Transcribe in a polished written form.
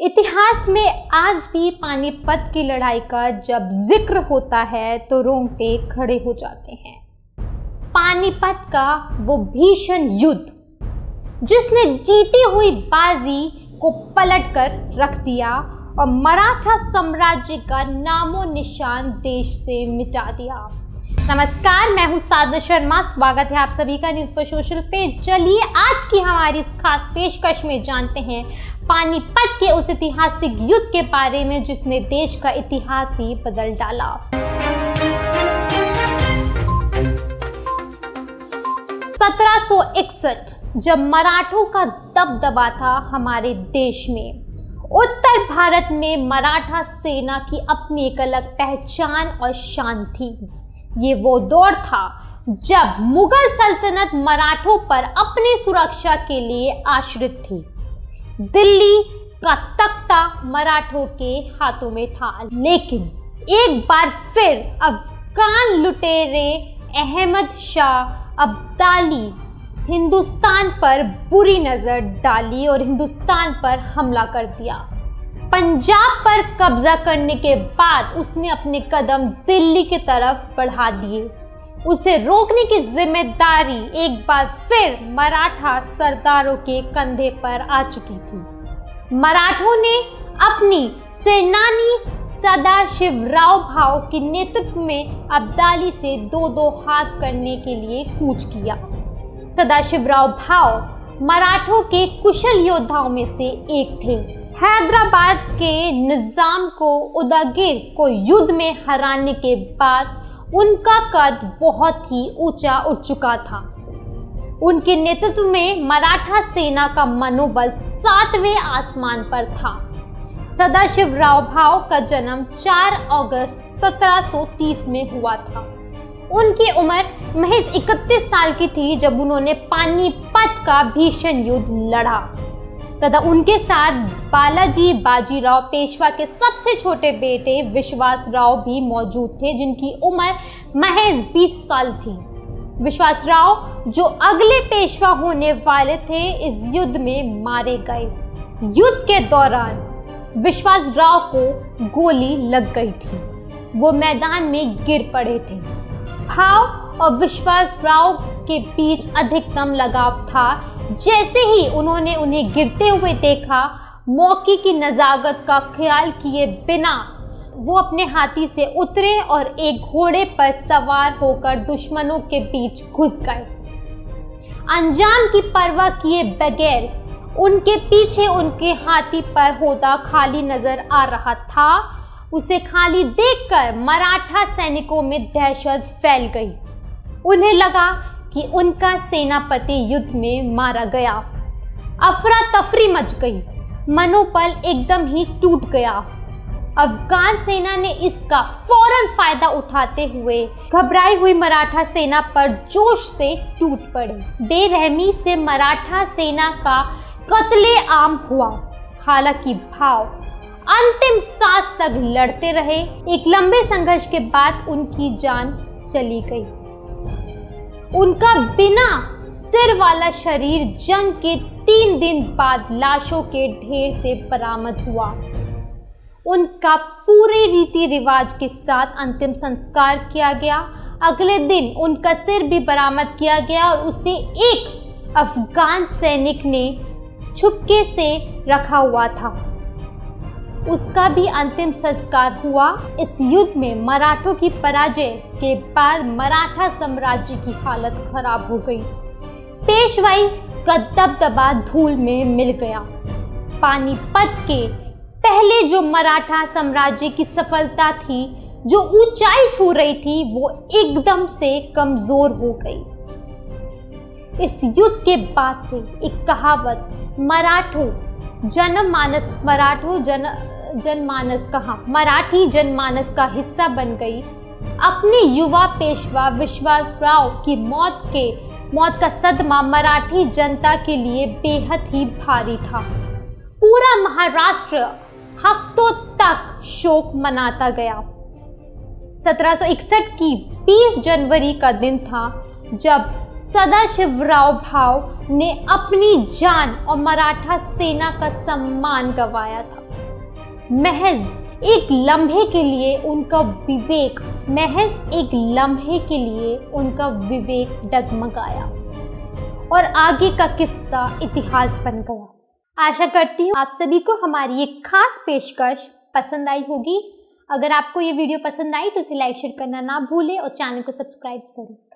इतिहास में आज भी पानीपत की लड़ाई का जब जिक्र होता है तो रोंगटे खड़े हो जाते हैं। पानीपत का वो भीषण युद्ध जिसने जीती हुई बाजी को पलटकर रख दिया और मराठा साम्राज्य का नामो निशान देश से मिटा दिया। नमस्कार, मैं हूं साधना शर्मा। स्वागत है आप सभी का न्यूज़ फॉर सोशल पे। चलिए आज की हमारी इस खास पेशकश में जानते हैं पानीपत के उस ऐतिहासिक युद्ध के बारे में जिसने देश का इतिहास ही बदल डाला। जब मराठों का दबदबा था हमारे देश में, उत्तर भारत में मराठा सेना की अपनी एक अलग पहचान और शान थी। ये वो दौर था जब मुगल सल्तनत मराठों पर अपनी सुरक्षा के लिए आश्रित थी। दिल्ली का तख्ता मराठों के हाथों में था, लेकिन एक बार फिर अफगान लुटेरे अहमद शाह अब्दाली हिंदुस्तान पर बुरी नजर डाली और हिंदुस्तान पर हमला कर दिया। पंजाब पर कब्जा करने के बाद उसने अपने कदम दिल्ली की तरफ बढ़ा दिए। उसे रोकने की जिम्मेदारी एक बार फिर मराठा सरदारों के कंधे पर आ चुकी थी। मराठों ने अपनी सेनानी सदाशिवराव भाव के नेतृत्व में अब्दाली से दो हाथ करने के लिए कूच किया। सदाशिवराव भाव मराठों के कुशल योद्धाओं में से एक थे। हैदराबाद के निजाम को उदयगिर को युद्ध में हराने के बाद उनका कद बहुत ही ऊंचा उठ चुका था। उनके नेतृत्व में मराठा सेना का मनोबल 7वें आसमान पर था। सदाशिवराव भाव का जन्म 4 अगस्त 1730 में हुआ था। उनकी उम्र महज 31 साल की थी जब उन्होंने पानीपत का भीषण युद्ध लड़ा तथा उनके साथ बालाजी बाजीराव पेशवा के सबसे छोटे बेटे विश्वासराव भी मौजूद थे, जिनकी उम्र महज 20 साल थी। विश्वासराव जो अगले पेशवा होने वाले थे, इस युद्ध में मारे गए। युद्ध के दौरान विश्वासराव को गोली लग गई थी। वो मैदान में गिर पड़े थे। भाव और विश्वासराव के बीच अधिकतम लगाव था। जैसे ही उन्होंने उन्हें गिरते हुए देखा, मौके की नजाकत का ख्याल किए बिना वो अपने हाथी से उतरे और एक घोड़े पर सवार होकर दुश्मनों के बीच घुस गए। अंजाम की परवाह किए बगैर उनके पीछे उनके हाथी पर होता खाली नजर आ रहा था। उसे खाली देखकर मराठा सैनिकों में दहशत फैल गई। उन्हें लगा कि उनका सेनापति युद्ध में मारा गया। अफरा तफरी मच गई। मनोबल एकदम ही टूट गया। अफगान सेना ने इसका फौरन फायदा उठाते हुए घबराई हुई मराठा सेना पर जोश से टूट पड़े। बेरहमी से मराठा सेना का कत्लेआम हुआ। हालांकि भाव अंतिम सांस तक लड़ते रहे। एक लंबे संघर्ष के बाद उनकी जान चली गई। उनका बिना सिर वाला शरीर जंग के 3 दिन बाद लाशों के ढेर से बरामद हुआ। उनका पूरे रीति रिवाज के साथ अंतिम संस्कार किया गया। अगले दिन उनका सिर भी बरामद किया गया और उसे एक अफगान सैनिक ने छुपके से रखा हुआ था। उसका भी अंतिम संस्कार हुआ। इस युद्ध में मराठों की पराजय के बाद मराठा साम्राज्य की हालत खराब हो गई। पेशवाई का दबदबा धूल में मिल गया। पानीपत के पहले जो मराठा साम्राज्य की सफलता थी, जो ऊंचाई छू रही थी, वो एकदम से कमजोर हो गई। इस युद्ध के बाद से एक कहावत मराठी जनमानस का हिस्सा बन गई। अपने युवा पेशवा विश्वासराव की मौत का सदमा मराठी जनता के लिए बेहद ही भारी था। पूरा महाराष्ट्र हफ्तों तक शोक मनाता गया। 1761 की 20 जनवरी का दिन था जब सदाशिवराव भाव ने अपनी जान और मराठा सेना का सम्मान गंवाया था। महज एक लम्हे के लिए उनका विवेक डगमगाया और आगे का किस्सा इतिहास बन गया। आशा करती हूँ आप सभी को हमारी एक खास पेशकश पसंद आई होगी। अगर आपको ये वीडियो पसंद आई तो इसे लाइक शेयर करना ना भूलें और चैनल को सब्सक्राइब जरूर।